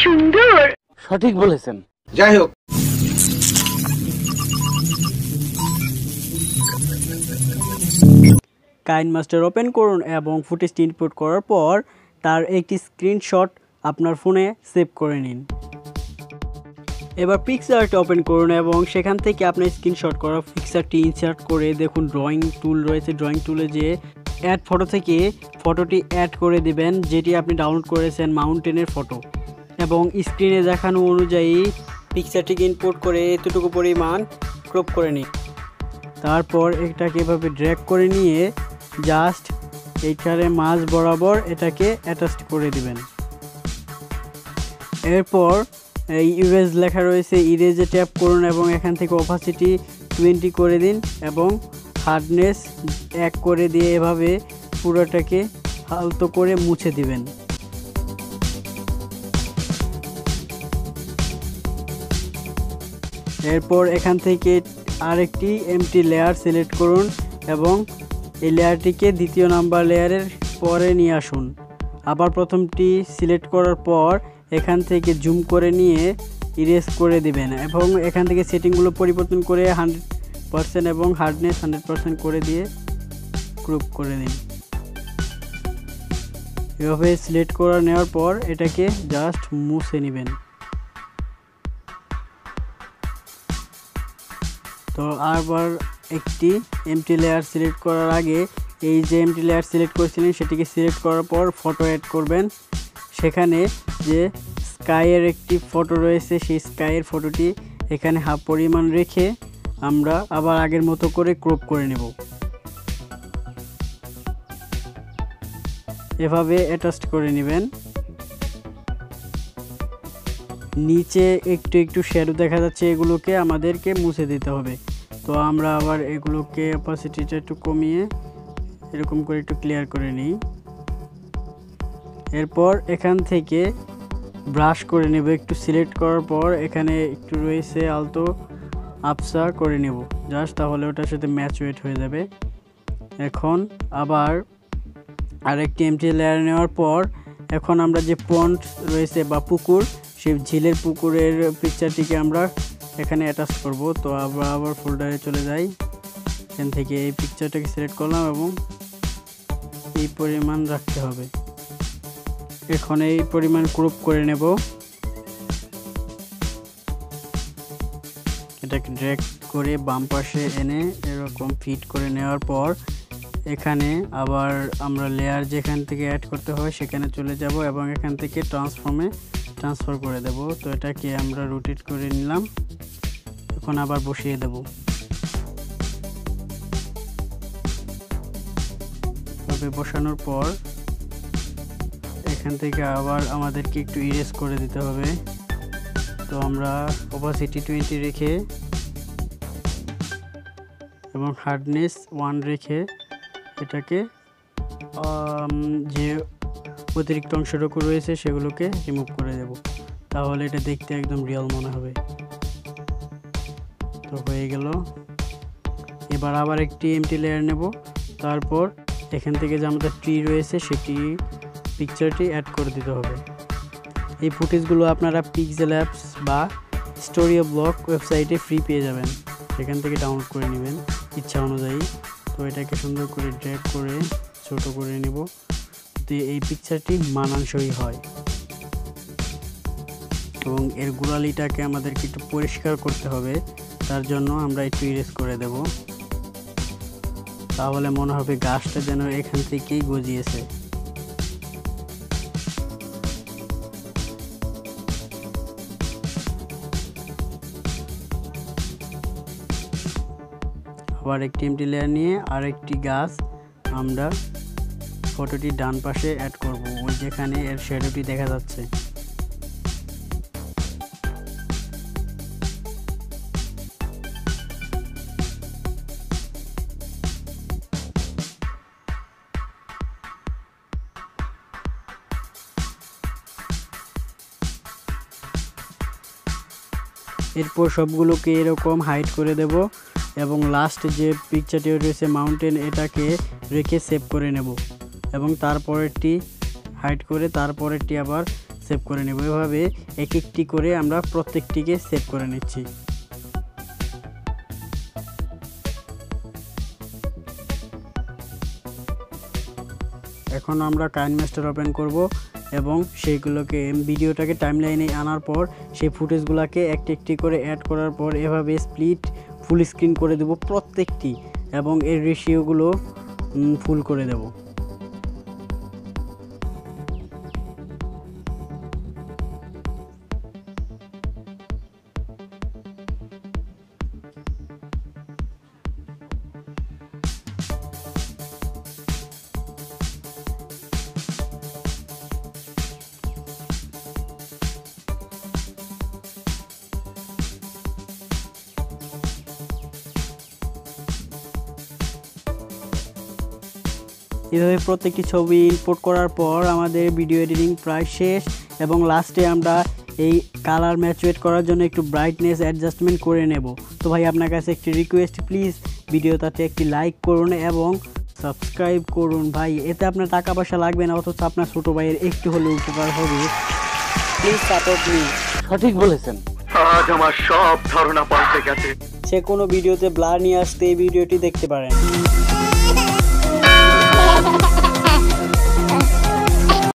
সুন্দর। সঠিক বলেছেন। যাই হোক, কাইনমাস্টার ওপেন করুন এবং ফুটেজটি ইনপুট করার পর তার একটি স্ক্রিনশট আপনার ফোনে সেভ করে নিন। এবার পিকচারটি ওপেন করুন এবং সেখান থেকে আপনার স্ক্রিনশট করা পিকচারটি ইনসার্ট করে দেখুন ড্রয়িং টুল রয়েছে। ড্রয়িং টুলে যে অ্যাড ফটো থেকে ফটোটি অ্যাড করে দিবেন, যেটি আপনি ডাউনলোড করেছেন মাউন্টেনের ফটো, এবং স্ক্রিনে দেখানো অনুযায়ী পিকচারটিকে ইনপুট করে এতটুকু পরিমাণ ক্রপ করে নিন। তারপর এটাকে এভাবে ড্র্যাগ করে নিয়ে জাস্ট এইখানে মাঝ বরাবর এটাকে অ্যাটাচ করে দিবেন। এরপর এই ইরেজ লেখা রয়েছে, ইরেজে ট্যাপ করুন এবং এখান থেকে অপাসিটি 20 করে দিন এবং হার্ডনেস 1 করে দিয়ে এভাবে পুরোটাকে হালকা করে মুছে দিবেন। এরপর এখান থেকে আরেকটি এমটি লেয়ার সিলেক্ট করুন এবং এই লেয়ারটিকে দ্বিতীয় নাম্বার লেয়ারের পরে নিয়ে আসুন। আবার প্রথমটি সিলেক্ট করার পর এখান থেকে জুম করে নিয়ে ইরেজ করে দিবেন এবং এখান থেকে সেটিংগুলো পরিবর্তন করে 100% এবং হার্ডনেস 100% করে দিয়ে গ্রুপ করে দিন। এভাবে সিলেক্ট করে নেওয়ার পর এটাকে জাস্ট মুছে নেবেন। তো আবার একটি এমটি লেয়ার সিলেক্ট করার আগে এই যে এমটি লেয়ার সিলেক্ট করেছিলেন সেটিকে সিলেক্ট করার পর ফটো অ্যাড করবেন। সেখানে যে স্কাইয়ের একটি ফটো রয়েছে, সেই স্কাইয়ের ফটোটি এখানে হাফ পরিমাণ রেখে আমরা আবার আগের মতো করে ক্রপ করে নেব। এভাবে অ্যাটাচ করে নেবেন। নিচে একটু একটু শ্যাডো দেখা যাচ্ছে, এগুলোকে আমাদেরকে মুছে দিতে হবে। তো আমরা আবার এগুলোকে অপাসিটিটা একটু কমিয়ে এরকম করে একটু ক্লিয়ার করে নিই। এরপর এখান থেকে ব্রাশ করে নেব। একটু সিলেক্ট করার পর এখানে একটু রয়েছে আলতো আপসা করে নেব জাস্ট, তাহলে ওটার সাথে ম্যাচ ওয়েট হয়ে যাবে। এখন আবার আরেকটি এমটি লেয়ার নেওয়ার পর এখন আমরা যে পন্ড রয়েছে বা পুকুর, সেই ঝিলের পুকুরের পিকচারটিকে আমরা এখানে অ্যাটাচ করব। তো আমরা আবার ফোল্ডারে চলে যাই, এখান থেকে এই পিকচারটাকে সিলেক্ট করলাম এবং এই পরিমাণ রাখতে হবে। এখন এই পরিমাণ ক্রপ করে নেব। এটাকে ড্র্যাগ করে বাম পাশে এনে এরকম ফিট করে নেওয়ার পর এখানে আবার আমরা লেয়ার যেখান থেকে অ্যাড করতে হয় সেখানে চলে যাব এবং এখান থেকে ট্রান্সফর্মে ট্রান্সফার করে দেব। তো এটাকে আমরা রোটেট করে নিলাম, এখন আবার বসিয়ে দেব। তবে বসানোর পর এখান থেকে আবার আমাদেরকে একটু ইরেজ করে দিতে হবে। তো আমরা অপাসিটি 20 রেখে এবং হার্ডনেস 1 রেখে এটাকে যে অতিরিক্ত অংশটুকু রয়েছে সেগুলোকে রিমুভ করে দেব, তাহলে এটা দেখতে একদম রিয়েল মনে হবে। তো হয়ে গেল। এবার আবার একটি এমটি লেয়ার নেব, তারপর এখান থেকে যে আমাদের ট্রি রয়েছে সেটি পিকচারটি অ্যাড করে দিতে হবে। এই ফুটেজগুলো আপনারা পিক্সেল অ্যাপস বা স্টোরিও ব্লক ওয়েবসাইটে ফ্রি পেয়ে যাবেন, সেখান থেকে ডাউনলোড করে নেবেন ইচ্ছা অনুযায়ী। তো এটাকে সুন্দর করে ড্র্যাগ করে ছোট করে নেব, তো এই পিকচারটি মানানসই হয়। এবং এর গোড়ালিটাকে আমাদেরকে একটু পরিষ্কার করতে হবে, তার জন্য আমরা একটু ইরেজ করে দেব, তাহলে মনে হবে গাছটা যেন এখান থেকেই গজিয়েছে। আবার একটি এমটি লেয়ার নিয়ে আরেকটি গাছ আমরা ফটোটির ডান পাশে অ্যাড করব, ওই যেখানে এর শ্যাডোটি দেখা যাচ্ছে। এরপর সবগুলোকে এরকম হাইড করে দেব এবং লাস্ট যে পিকচারটি রয়েছে মাউন্টেন, এটাকে রেখে সেভ করে নেব এবং তারপরেরটি হাইড করে তারপরেরটি আবার সেভ করে নেব। এভাবে এক একটি করে আমরা প্রত্যেকটিকে সেভ করে নিচ্ছি। এখন আমরা কাইনমাস্টার ওপেন করব এবং সেইগুলোকে ভিডিওটাকে টাইমলাইনে আনার পর সেই ফুটেজগুলোকে একটি একটি করে অ্যাড করার পর এভাবে স্প্লিট ফুল স্ক্রিন করে দেব প্রত্যেকটি, এবং এর রেশিওগুলো ফুল করে দেব। এভাবে প্রত্যেকটি ছবি ইম্পোর্ট করার পর আমাদের ভিডিও এডিটিং প্রায় শেষ, এবং লাস্টে আমরা এই কালার ম্যাচুয়েট করার জন্য একটু ব্রাইটনেস অ্যাডজাস্টমেন্ট করে নেব। তো ভাই আপনার কাছে একটি রিকোয়েস্ট, প্লিজ ভিডিওটাতে একটি লাইক করুন এবং সাবস্ক্রাইব করুন ভাই, এতে আপনার টাকা পয়সা লাগবে না, অথচ আপনার ছোটো ভাইয়ের একটু হলেও উপকার হবে। Please support me. সঠিক বলেছেন, আজ আমার সব ধারণা পাল্টে গেছে। সে কোনো ভিডিওতে ব্লার নিয়ে আসতে এই ভিডিওটি দেখতে পারেন।